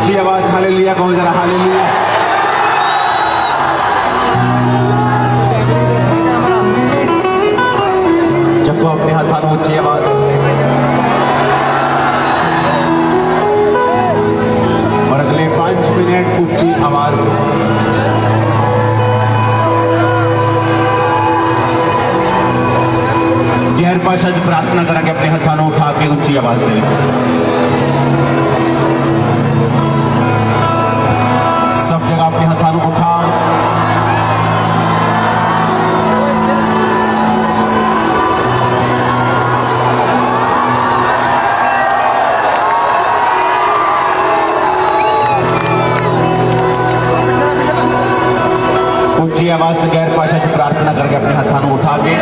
ऊंची आवाज हालेलुया कहो जरा, हालेलुया। चको अपने हाथों ऊंची आवाज और अगले 5 मिनट ऊंची आवाज दो। गैर भाषा च प्रार्थना करा के अपने हाथों उठा के ऊंची आवाज दे। सब जगह अपने हाथों उठा। ऊंची आवाज से गैर भाषा च प्रार्थना करके अपने हाथों उठा के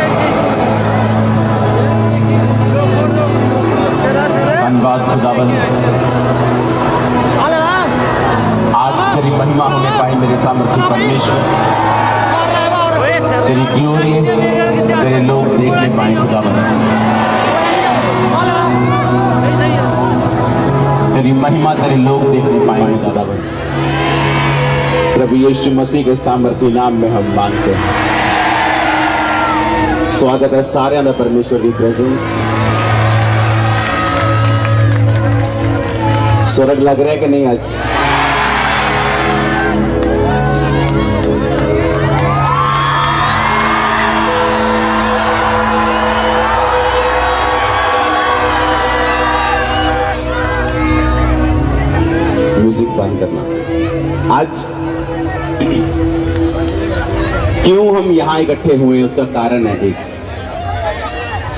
धन्यवाद खुदाबंद, आज तेरी महिमा होने पाए मेरे सामर्थ्य परमेश्वर, तेरी ग्लोरी तेरे लोग देखने पाए खुदाबंद, तेरी महिमा तेरे लोग देखने पाए खुदाबंद। प्रभु यीशु मसीह के सामर्थ्य नाम में हम मांगते हैं। स्वागत है सारे का परमेश्वर की प्रेजेंस। स्वर्ग लग रहा है कि नहीं आज? म्यूजिक बंद करना। आज क्यों हम यहां इकट्ठे हुए उसका कारण है एक,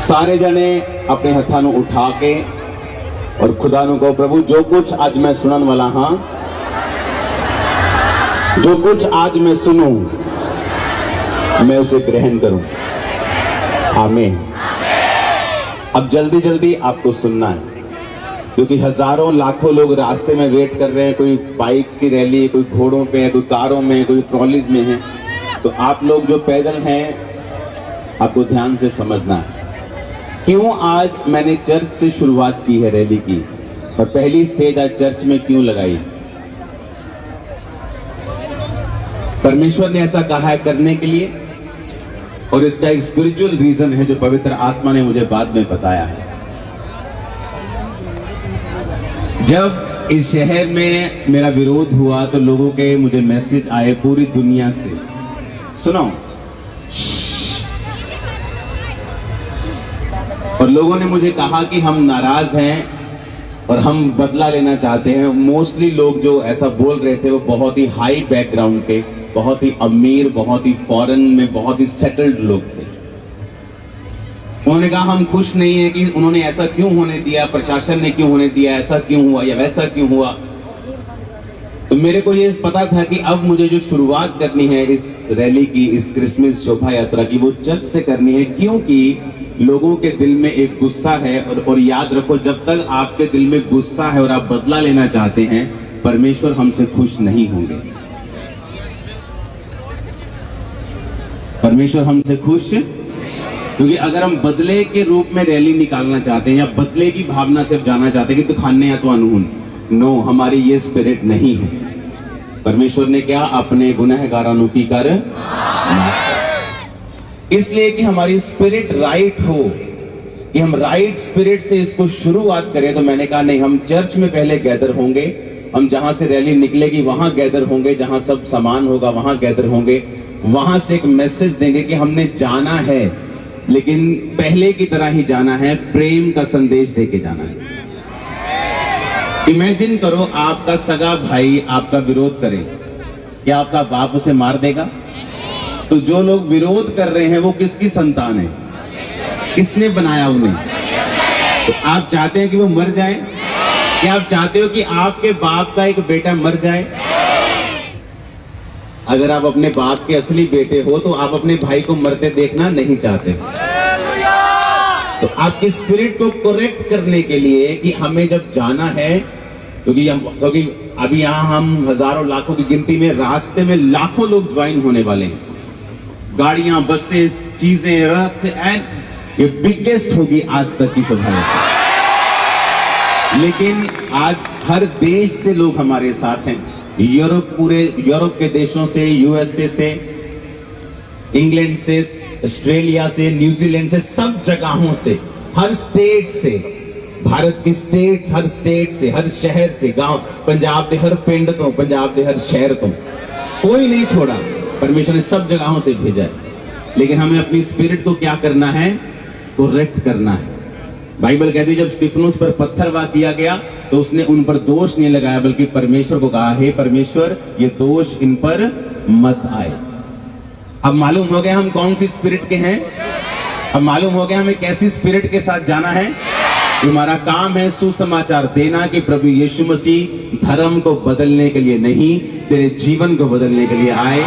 सारे जने अपने हाथों उठा के और खुदा नु कहो प्रभु जो कुछ आज मैं सुनने वाला हाँ, जो कुछ आज मैं सुनूं मैं उसे ग्रहण करूं। आमीन। अब जल्दी जल्दी आपको सुनना है क्योंकि हजारों लाखों लोग रास्ते में वेट कर रहे हैं। कोई बाइक्स की रैली, कोई घोड़ों पे, कोई कारों में, कोई ट्रॉलीज में है। तो आप लोग जो पैदल हैं आपको ध्यान से समझना है क्यों आज मैंने चर्च से शुरुआत की है रैली की, और पहली स्टेज आज चर्च में क्यों लगाई। परमेश्वर ने ऐसा कहा है करने के लिए, और इसका एक स्पिरिचुअल रीजन है जो पवित्र आत्मा ने मुझे बाद में बताया है। जब इस शहर में मेरा विरोध हुआ तो लोगों के मुझे मैसेज आए पूरी दुनिया से, सुनो, और लोगों ने मुझे कहा कि हम नाराज हैं और हम बदला लेना चाहते हैं। मोस्टली लोग जो ऐसा बोल रहे थे वो बहुत ही हाई बैकग्राउंड के, बहुत ही अमीर, बहुत ही फॉरेन में बहुत ही सेटल्ड लोग थे। उन्होंने कहा हम खुश नहीं है कि उन्होंने ऐसा क्यों होने दिया, प्रशासन ने क्यों होने दिया, ऐसा क्यों हुआ या वैसा क्यों हुआ। तो मेरे को ये पता था कि अब मुझे जो शुरुआत करनी है इस रैली की, इस क्रिसमस शोभा यात्रा की, वो चर्च से करनी है, क्योंकि लोगों के दिल में एक गुस्सा है। और याद रखो, जब तक आपके दिल में गुस्सा है और आप बदला लेना चाहते हैं, परमेश्वर हमसे खुश नहीं होंगे। परमेश्वर हमसे खुश, क्योंकि अगर हम बदले के रूप में रैली निकालना चाहते हैं या बदले की भावना से जाना चाहते हैं कि दिखाने या तो अनून, नो, हमारी ये स्पिरिट नहीं है। परमेश्वर ने क्या अपने गुनहगारां की कर, इसलिए कि हमारी स्पिरिट राइट हो, कि हम राइट स्पिरिट से इसको शुरुआत करें। तो मैंने कहा नहीं, हम चर्च में पहले गैदर होंगे, हम जहां से रैली निकलेगी वहां गैदर होंगे, जहां सब सामान होगा वहां गैदर होंगे, वहां से एक मैसेज देंगे कि हमने जाना है, लेकिन पहले की तरह ही जाना है, प्रेम का संदेश देके जाना है। इमेजिन करो आपका सगा भाई आपका विरोध करे, क्या आपका बाप उसे मार देगा? तो जो लोग विरोध कर रहे हैं वो किसकी संतान है? किसने बनाया उन्हें? तो आप चाहते हैं कि वो मर जाए? क्या आप चाहते हो कि आपके बाप का एक बेटा मर जाए? अगर आप अपने बाप के असली बेटे हो तो आप अपने भाई को मरते देखना नहीं चाहते। तो आपकी स्पिरिट को करेक्ट करने के लिए कि हमें जब जाना है, क्योंकि अभी यहाँ हम हजारों लाखों की गिनती में, रास्ते में लाखों लोग ज्वाइन होने वाले हैं, गाड़ियां, बसेस, चीजें, रथ, एंड ये बिगेस्ट होगी आज तक की शोभा यात्रा। लेकिन आज हर देश से लोग हमारे साथ हैं। पूरे यूरोप के देशों से, यूएसए से, इंग्लैंड से, ऑस्ट्रेलिया से, न्यूजीलैंड से, सब जगहों से, हर स्टेट से, भारत की स्टेट, हर स्टेट से, हर शहर से, गांव, पंजाब के हर पिंड तो, पंजाब के हर शहर तो, कोई नहीं छोड़ा। परमेश्वर ने सब जगहों से भेजा है। लेकिन हमें अपनी स्पिरिट को क्या करना है? करेक्ट करना है। बाइबल कहती है जब स्तिफनुस पर पत्थरवाह किया गया तो उसने उन पर दोष नहीं लगाया, बल्कि परमेश्वर को कहा, हे परमेश्वर, ये दोष इन पर मत आए। अब मालूम हो गया हम कौन सी स्पिरिट के हैं। अब मालूम हो गया हमें कैसी स्पिरिट के साथ जाना है। हमारा काम है सुसमाचार देना कि प्रभु यीशु मसीह धर्म को बदलने के लिए नहीं, तेरे जीवन को बदलने के लिए आए,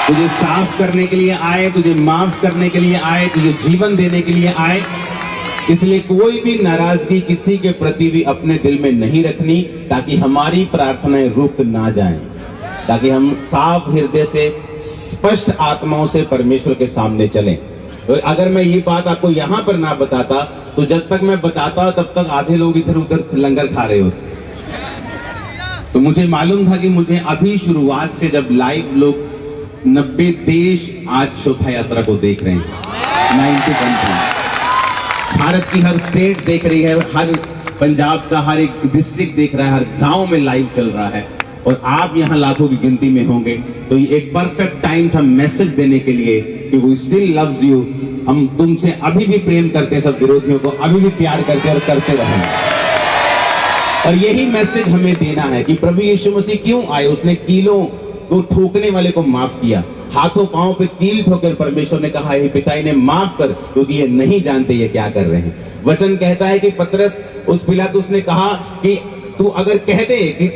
तुझे साफ करने के लिए आए, तुझे माफ करने के लिए आए, तुझे जीवन देने के लिए आए। इसलिए कोई भी नाराजगी किसी के प्रति भी अपने दिल में नहीं रखनी, ताकि हमारी प्रार्थनाएं रुक ना जाएं, ताकि हम साफ हृदय से, स्पष्ट आत्माओं से परमेश्वर के सामने चलें। तो अगर मैं ये बात आपको यहां पर ना बताता तो जब तक मैं बताता तब तक आधे लोग इधर उधर लंगर खा रहे होते। तो मुझे मालूम था कि मुझे अभी शुरुआत से, जब लाइव लोग 90 देश आज शोभा यात्रा को देख रहे हैं, 90 कंट्री, भारत की हर स्टेट देख रही है, हर पंजाब का हर एक डिस्ट्रिक्ट देख रहा है, हर गांव में लाइव चल रहा है, और आप यहाँ लाखों की गिनती में होंगे। तो ये एक परफेक्ट टाइम था मैसेज देने के लिए कि वो स्टिल लव्स यू। हम तुमसे अभी भी प्रेम करते हैं, सब विरोधियों को अभी भी प्यार करते और करते रहेंगे। और यही मैसेज हमें देना है कि प्रभु यीशु मसीह क्यों आए। उसने कीलों को ठोकने वाले को माफ किया, हाथों पांव पे कील ठोकर परमेश्वर ने कहा, हे पिता इन्हें माफ कर, क्योंकि ये नहीं जानते ये क्या कर रहे हैं। वचन कहता है कि पतरस, उस पिलातुस ने कहा कि तू अगर कह दे कि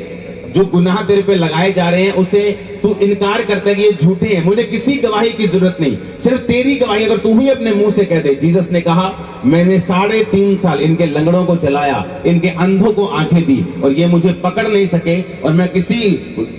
जो गुनाह तेरे पे लगाए जा रहे हैं उसे तू इनकार करता है कि ये झूठे हैं, मुझे किसी गवाही की जरूरत नहीं, सिर्फ तेरी गवाही अगर तू ही अपने मुंह से कह दे। जीसस ने कहा, मैंने 3.5 साल इनके लंगड़ों को चलाया, इनके अंधों को आंखें दी, और ये मुझे पकड़ नहीं सके। और मैं किसी,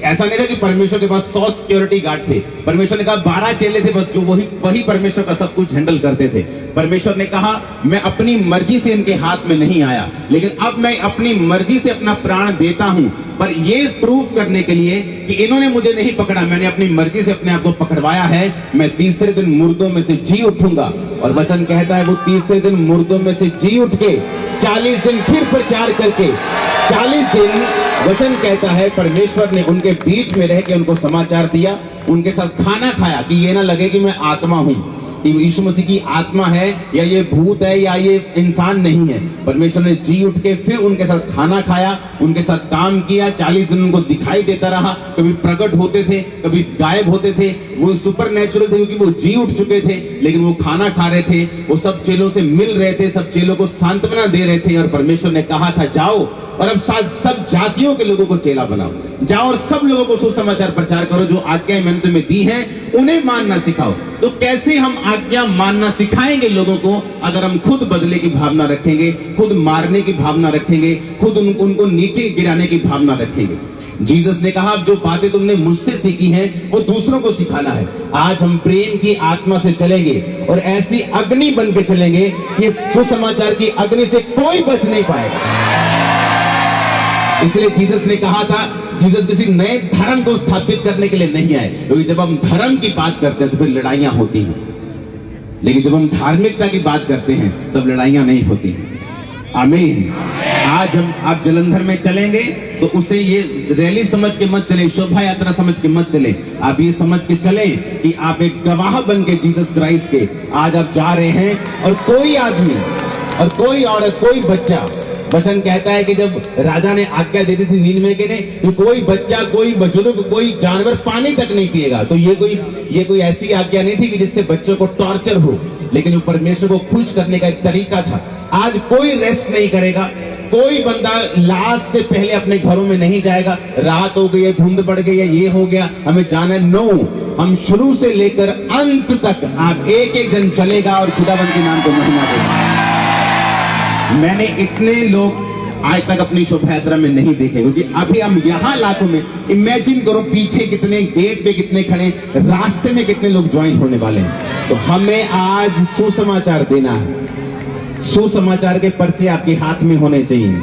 ऐसा नहीं था कि परमेश्वर के पास 100 सिक्योरिटी गार्ड थे। परमेश्वर ने कहा 12 चेले थे बस, जो वही परमेश्वर का सब कुछ हैंडल करते थे। परमेश्वर ने कहा, मैं अपनी मर्जी से इनके हाथ में नहीं आया, लेकिन अब मैं अपनी मर्जी से अपना प्राण देता हूं, पर ये प्रूफ करने के लिए कि इन्होंने मुझे नहीं पकड़ा, मैंने अपनी मर्जी से अपने आप को पकड़वाया है। मैं तीसरे दिन मुर्दों में से जी उठूंगा। और वचन कहता है वो तीसरे दिन मुर्दों में से जी उठ के 40 दिन फिर प्रचार करके, 40 दिन वचन कहता है परमेश्वर ने उनके बीच में रह के उनको समाचार दिया, उनके साथ खाना खाया, कि ये ना लगे कि मैं आत्मा हूं, कि यीशु मसीह की आत्मा है या ये भूत है या ये इंसान नहीं है। परमेश्वर ने जी उठ के फिर उनके साथ खाना खाया, उनके साथ काम किया, 40 दिन उनको दिखाई देता रहा, कभी प्रकट होते थे, कभी गायब होते थे। वो सुपर नेचुरल थे क्योंकि वो जी उठ चुके थे, लेकिन वो खाना खा रहे थे, वो सब चेलों से मिल रहे थे, सब चेलों को सांत्वना दे रहे थे। और परमेश्वर ने कहा था, जाओ और अब सब जातियों के लोगों को चेला बनाओ, जाओ और सब लोगों को सुसमाचार प्रचार करो, जो आज्ञाएं मैंने तुम्हें दी हैं उन्हें मानना सिखाओ। तो कैसे हम आज्ञा मानना सिखाएंगे लोगों को? अगर हम खुद बदले की भावना रखेंगे, खुद मारने की भावना रखेंगे, खुद उनको नीचे गिराने की भावना रखेंगे। जीसस ने कहा, जो बातें तुमने मुझसे सीखी हैं वो दूसरों को सिखाना है। आज हम प्रेम की आत्मा से चलेंगे और ऐसी अग्नि बन के चलेंगे कि सुसमाचार की अग्नि से कोई बच नहीं पाएगा। इसलिए जीसस ने कहा था, जीसस किसी नए धर्म को स्थापित करने के लिए नहीं आए, क्योंकि जब हम धर्म की बात करते हैं तो फिर लड़ाइयां होती हैं, लेकिन जब हम धार्मिकता की बात करते हैं तब लड़ाइयां नहीं होती हैं। आमीन। आज हम आप जलंधर में चलेंगे तो उसे ये रैली समझ के मत चले, शोभा यात्रा समझ के मत चले, आप ये समझ के चले कि आप एक गवाह बन के जीसस क्राइस्ट के आज आप जा रहे हैं। और कोई आदमी और कोई औरत, कोई बच्चा, वचन कहता है कि जब राजा ने आज्ञा दे दी थी नीनवे के ने कि कोई बच्चा, कोई बुजुर्ग, कोई जानवर पानी तक नहीं पिएगा, तो ये कोई ऐसी आज्ञा नहीं थी कि जिससे बच्चों को टॉर्चर हो, लेकिन वो परमेश्वर को खुश करने का एक तरीका था। आज कोई रेस्ट नहीं करेगा, कोई बंदा लाश से पहले अपने घरों में नहीं जाएगा, रात हो गई है, धुंध बढ़ गई है, ये हो गया, हमें जाना है। नो, हम शुरू से लेकर अंत तक आप एक एक जन चलेगा और खुदावंद के नाम को महिमा देगा। मैंने इतने लोग आज तक अपनी शोभा यात्रा में नहीं देखे, क्योंकि अभी हम यहाँ लाखों में, इमेजिन करो पीछे कितने, गेट पे कितने खड़े, रास्ते में कितने लोग ज्वाइन होने वाले हैं। तो हमें आज सुसमाचार देना है। सुसमाचार के पर्चे आपके हाथ में होने चाहिए।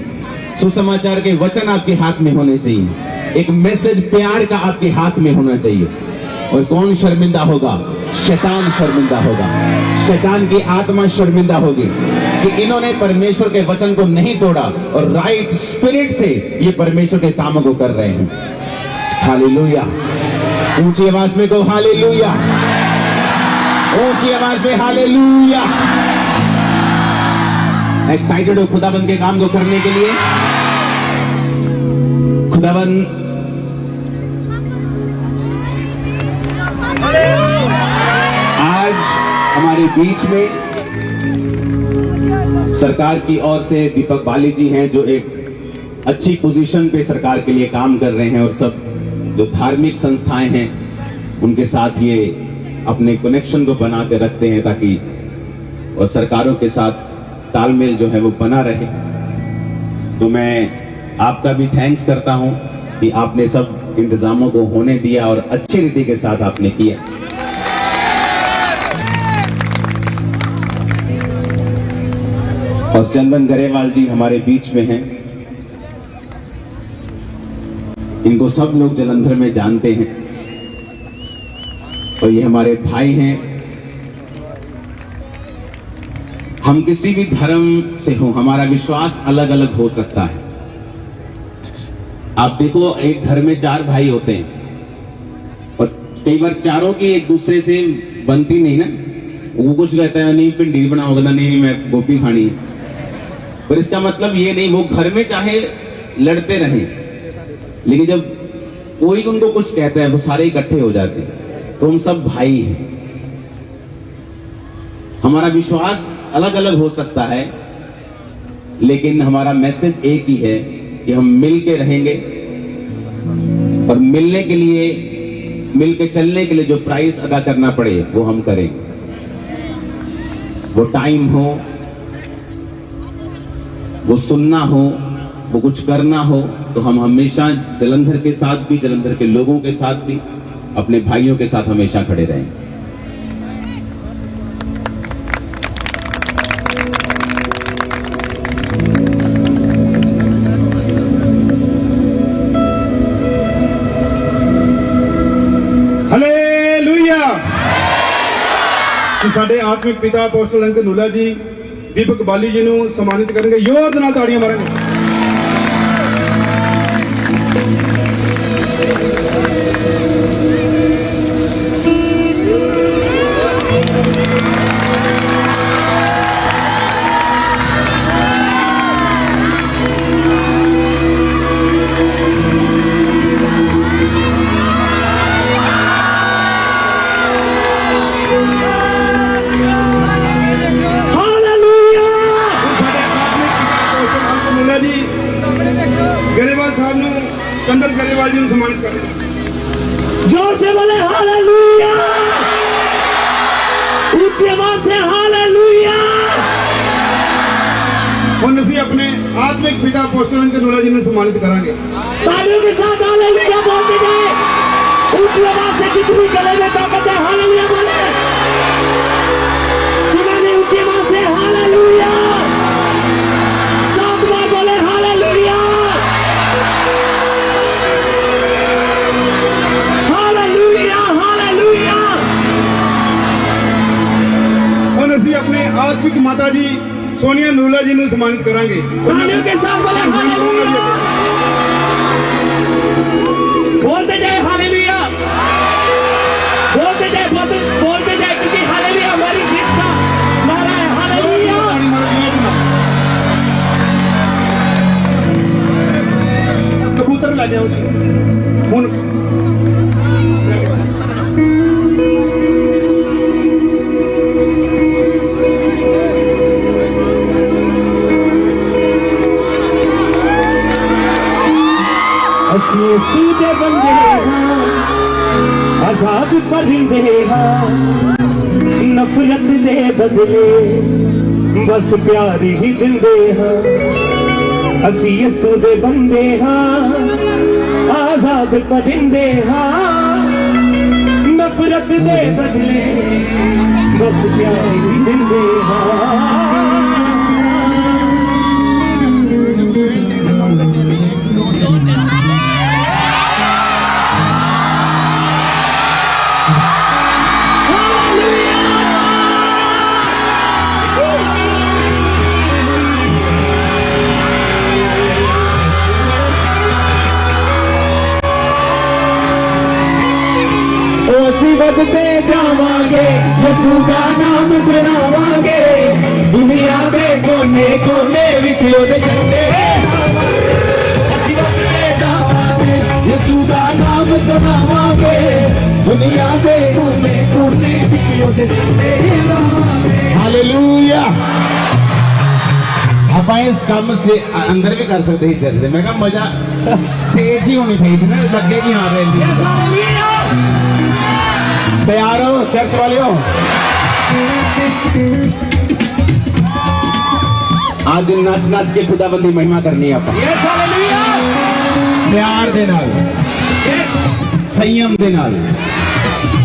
सुसमाचार के वचन आपके हाथ में होने चाहिए, एक मैसेज प्यार का आपके हाथ में होना चाहिए। और कौन शर्मिंदा होगा? शैतान शर्मिंदा होगा, शैतान की आत्मा शर्मिंदा होगी कि इन्होंने परमेश्वर के वचन को नहीं तोड़ा और राइट स्पिरिट से ये परमेश्वर के कामों को कर रहे हैं। हालेलुया। ऊंची आवाज में कहो हालेलुया, ऊंची आवाज में हालेलुया। एक्साइटेड हो खुदाबंद के काम को करने के लिए? खुदाबंद आज हमारे बीच में सरकार की ओर से दीपक बाली जी हैं, जो एक अच्छी पोजीशन पे सरकार के लिए काम कर रहे हैं, और सब जो धार्मिक संस्थाएं हैं उनके साथ ये अपने कनेक्शन को बना के रखते हैं ताकि और सरकारों के साथ तालमेल जो है वो बना रहे। तो मैं आपका भी थैंक्स करता हूं कि आपने सब इंतजामों को होने दिया और अच्छी रीति के साथ आपने किया। और चंदन गरेवाल जी हमारे बीच में हैं, इनको सब लोग जलंधर में जानते हैं और ये हमारे भाई हैं। हम किसी भी धर्म से हो, हमारा विश्वास अलग अलग हो सकता है। आप देखो, एक घर में 4 भाई होते हैं और कई बार चारों की एक दूसरे से बनती नहीं ना। वो कुछ कहता है नहीं भिंडी बनाओगे ना, नहीं मैं गोभी खानी है, पर इसका मतलब ये नहीं, वो घर में चाहे लड़ते रहें, लेकिन जब कोई उनको कुछ कहता है वो सारे इकट्ठे हो जाते हैं। तो हम सब भाई हैं। हमारा विश्वास अलग अलग हो सकता है, लेकिन हमारा मैसेज एक ही है कि हम मिल के रहेंगे और मिलने के लिए, मिल के चलने के लिए जो प्राइस अदा करना पड़े वो हम करेंगे। वो टाइम हो, वो सुनना हो, वो कुछ करना हो, तो हम हमेशा जलंधर के साथ भी, जलंधर के लोगों के साथ भी, अपने भाइयों के साथ हमेशा खड़े रहेंगे। साडे आत्मिक पिता अपोस्टल अंकल नूला जी दीपक बाली जी ਨੂੰ सम्मानित करेंगे। जोर ਦੇ ਨਾਲ ਤਾੜੀਆਂ ਮਾਰਾਂਗੇ। चंदन गरेवाल जी सम्मानित करें। जोर से बोले हालेलुया, ऊंची आवाज से हालेलुया। और ਅਸੀਂ अपने आत्मिक पिता अपोस्टल अंकल नूला जी ने सम्मानित करेंगे। तालियों के साथ हालेलुया बोलते गए, ऊंची आवाज से जितनी गले में ताकत है हालेलुया बोले। सुना नहीं? ऊंची आवाज से हालेलुया, 7 बार बोले हालेलुया। अपने आत्मिक माता जी सोनिया नूला जी ने सम्मानित करेंगे। तालियों के साथ बोले हालेलुया, बोलते जाए हालेलुया, बोलते जाए, बोलते जाए, क्योंकि हालेलुया हमारी जीत का नारा है। हालेलुया। कबूतर ला जाओ हुन सीधे बंदे आजाद परिंदे नफरत दे बदले बस प्यार ही दिंदे असी यसू दे बंदे आजाद परिंदे नफरत दे बदले बस प्यार ही दिंदे हालेलुया। आप इस काम से अंदर भी कर सकते हैं चर्च से। मैं कहा मजा स्टेज ही होनी चाहिए ना, लगे नहीं आ रहे। तैयार हो चर्च वाले हो? आज नच नच के खुदाबंदी महिमा करनी है आप प्यार दे नाल, संयम दे नाल,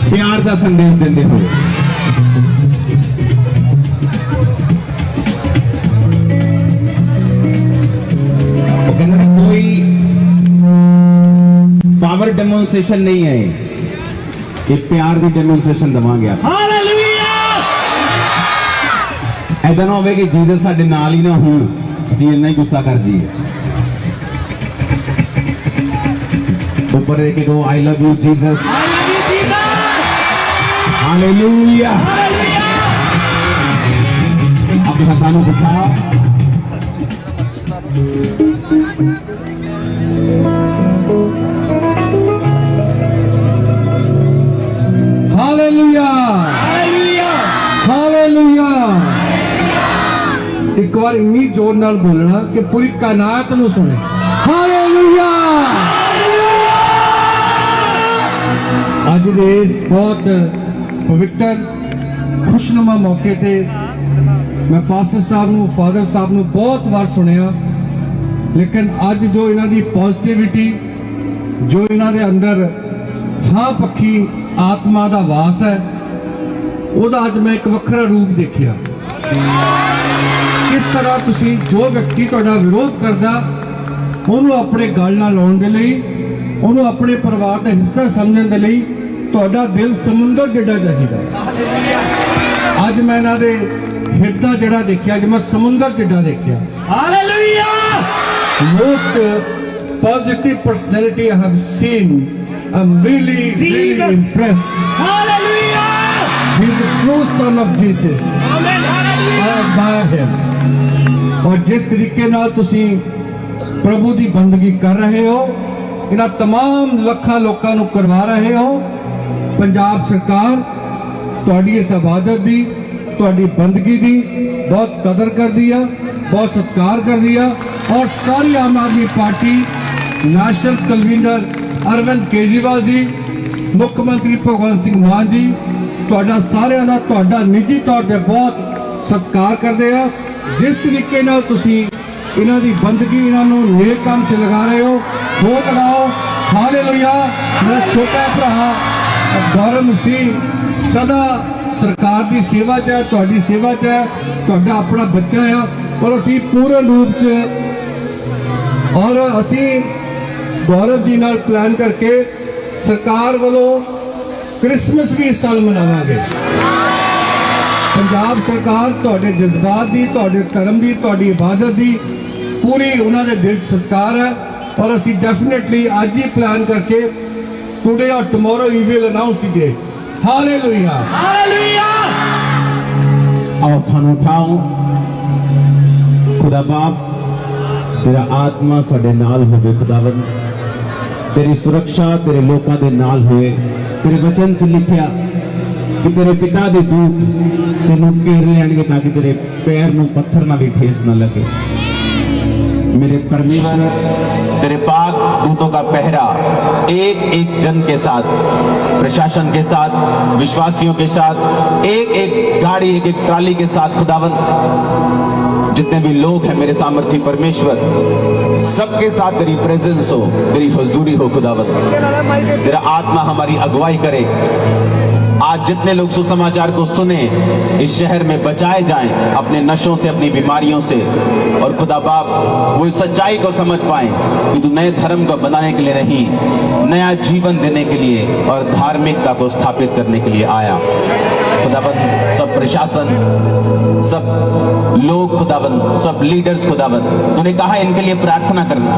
प्यार का संदेश देंदे हो। कोई पावर डेमोन्स्ट्रेशन नहीं है, ये प्यार की डेमोन्स्ट्रेशन देवांगे आप। ऐसा ना होवे कि जीसस साडे नाल ही ना होण, असीं इन्ना ही गुस्सा कर जाइए। ऊपर देखे को I love you Jesus, hallelujah. अपने हथानों को उठाओ। Hallelujah, hallelujah. एक बार इन्नी जोर नाल बोलना कि पूरी कायनात नूं सुने। हालेलुया। अज दे इस बहुत पवित्र खुशनुमा मौके ते मैं पास्टर साहब नूं, फादर साहब नूं बहुत बार सुनिया, लेकिन अज जो इन्हां दी पॉजिटिविटी, जो इन्हां दे अंदर हाँ पक्खी आत्मा दा वास है, ਉਹਦਾ ਅੱਜ ਮੈਂ ਇੱਕ ਵੱਖਰਾ ਰੂਪ ਦੇਖਿਆ। ਕਿਸ ਤਰ੍ਹਾਂ ਤੁਸੀਂ ਜੋ ਵਿਅਕਤੀ ਤੁਹਾਡਾ ਵਿਰੋਧ ਕਰਦਾ ਉਹਨੂੰ ਆਪਣੇ ਗਲ ਨਾਲ ਲਾਉਣ ਦੇ ਲਈ, ਉਹਨੂੰ ਆਪਣੇ ਪਰਿਵਾਰ ਦਾ ਹਿੱਸਾ ਸਮਝਣ ਦੇ ਲਈ ਤੁਹਾਡਾ ਦਿਲ ਸਮੁੰਦਰ ਜਿੱਡਾ ਚਾਹੀਦਾ। ਅੱਜ ਮੈਂ ਇਹਨਾਂ ਦੇ ਹਿਰਦਾ ਜਿਹੜਾ ਦੇਖਿਆ, ਅੱਜ ਮੈਂ ਸਮੁੰਦਰ ਜਿੱਡਾ ਦੇਖਿਆ। Hallelujah. Most positive personality I have seen. I'm really impressed. Hallelujah. He is the true son of Jesus. Amen. I admire him. और जिस तरीके नाल तुसी प्रभु की बंदगी कर रहे हो, इन्हां तमाम लखां लोकां नूं करवा रहे हो, पंजाब सरकार तुहाडी इस इबादत दी, तुहाडी बंदगी दी बहुत कदर करदी है, बहुत सत्कार करदी है। और सारी आम आदमी पार्टी, नेशनल कन्वीनर अरविंद केजरीवाल जी, मुख्यमंत्री भगवंत सिंह मान जी, ਤੁਹਾਡਾ ਸਾਰਿਆਂ ਦਾ ਤੁਹਾਡਾ ਨਿੱਜੀ ਤੌਰ ਤੇ ਬਹੁਤ ਸਤਿਕਾਰ ਕਰਦੇ ਆ। ਜਿਸ ਤਰੀਕੇ ਨਾਲ ਤੁਸੀਂ ਇਹਨਾਂ ਦੀ ਬੰਦਗੀ, ਇਹਨਾਂ ਨੂੰ ਨੇਕ ਕੰਮ 'ਚ ਲਗਾ ਰਹੇ ਹੋ, ਹੋਰ ਲਗਾਓ। ਹਾਲੇਲੂਇਆ। ਮੇਰਾ ਛੋਟਾ ਭਰਾ ਗੌਰਵ ਮਸੀਹ ਸਦਾ ਸਰਕਾਰ ਦੀ ਸੇਵਾ 'ਚ ਹੈ, ਤੁਹਾਡੀ ਸੇਵਾ 'ਚ ਹੈ, ਤੁਹਾਡਾ ਆਪਣਾ ਬੱਚਾ ਆ। ਔਰ ਅਸੀਂ ਪੂਰਨ ਰੂਪ 'ਚ, ਔਰ ਅਸੀਂ ਗੌਰਵ ਜੀ ਨਾਲ ਪਲਾਨ ਕਰਕੇ ਸਰਕਾਰ ਵੱਲੋਂ क्रिसमस भी इस साल मनावांगे। पंजाब सरकार तुहाडे जज्बात दी, तुहाडे धर्म दी, तुहाडी इबादत दी पूरी उन्हां दे दिल सत्कार है। और असीं डेफिनेटली आज ही प्लान करके टुडे और tomorrow we will announce the date. Hallelujah, hallelujah. आओ थानू उठाओ। खुदा बाप तेरा आत्मा साडे नाल होवे, खुदावंद तेरी सुरक्षा तेरे लोकां दे नाल होए। तेरे वचन च लिखिया कि तेरे पिता दे दूत तेनू घेर लैणगे ताकि तेरे पैर नू पत्थर ना भी ठेस ना लगे। मेरे परमेश्वर तेरे पाक दूतों का पहरा एक एक जन के साथ, प्रशासन के साथ, विश्वासियों के साथ, एक एक गाड़ी, एक एक ट्राली के साथ खुदावन जितने भी लोग हैं मेरे सामर्थी परमेश्वर, सबके साथ तेरी प्रेजेंस हो, तेरी हुजूरी हो खुदावत। तेरा आत्मा हमारी अगुवाई करे। आज जितने लोग सुसमाचार को सुने, इस शहर में बचाए जाएं अपने नशों से, अपनी बीमारियों से, और खुदा बाप वो इस सच्चाई को समझ पाएं कि तू नए धर्म को बनाने के लिए नहीं, नया जीवन देने के लिए और धार्मिकता को स्थापित करने के लिए आया। खुदाबंद सब प्रशासन, सब लोग खुदाबंद, सब लीडर्स खुदाबंद, तूने कहा इनके लिए प्रार्थना करना,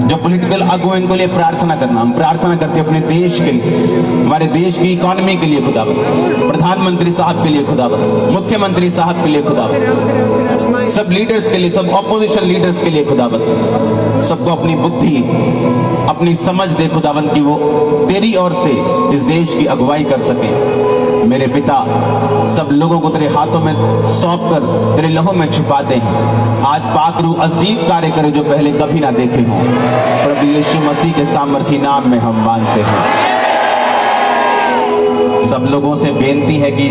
जो पॉलिटिकल आगू इनको लिए प्रार्थना करना। हम प्रार्थना करते अपने देश के लिए, हमारे देश की इकोनॉमी के लिए खुदाबंद, प्रधानमंत्री साहब के लिए खुदाबंद, मुख्यमंत्री साहब के लिए खुदाबंद, सब लीडर्स के लिए, सब ऑपोजिशन लीडर्स के लिए खुदाबंद, सबको अपनी बुद्धि, अपनी समझ दे खुदाबंद की वो तेरी ओर से इस देश की अगुवाई कर सके। मेरे पिता सब लोगों को तेरे हाथों में सौंप कर तेरे लहू में छुपाते हैं। आज पाक रूह अजीब कार्य करे जो पहले कभी ना देखे हों। प्रभु यीशु मसीह के सामर्थी नाम में हम मांगते हैं। सब लोगों से बेनती है कि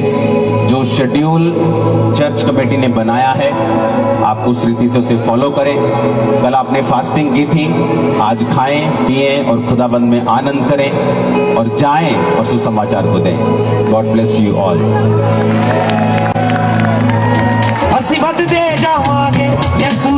जो शेड्यूल चर्च कमेटी ने बनाया है आप उस रीति से उसे फॉलो करें। कल आपने फास्टिंग की थी, आज खाएं पिएं और खुदाबंद में आनंद करें और जाएं और सुसमाचार को दें। God bless you all. ਅਸੀਂ ਵੱਧਦੇ ਜਾਵਾਂਗੇ ਯਿਸੂ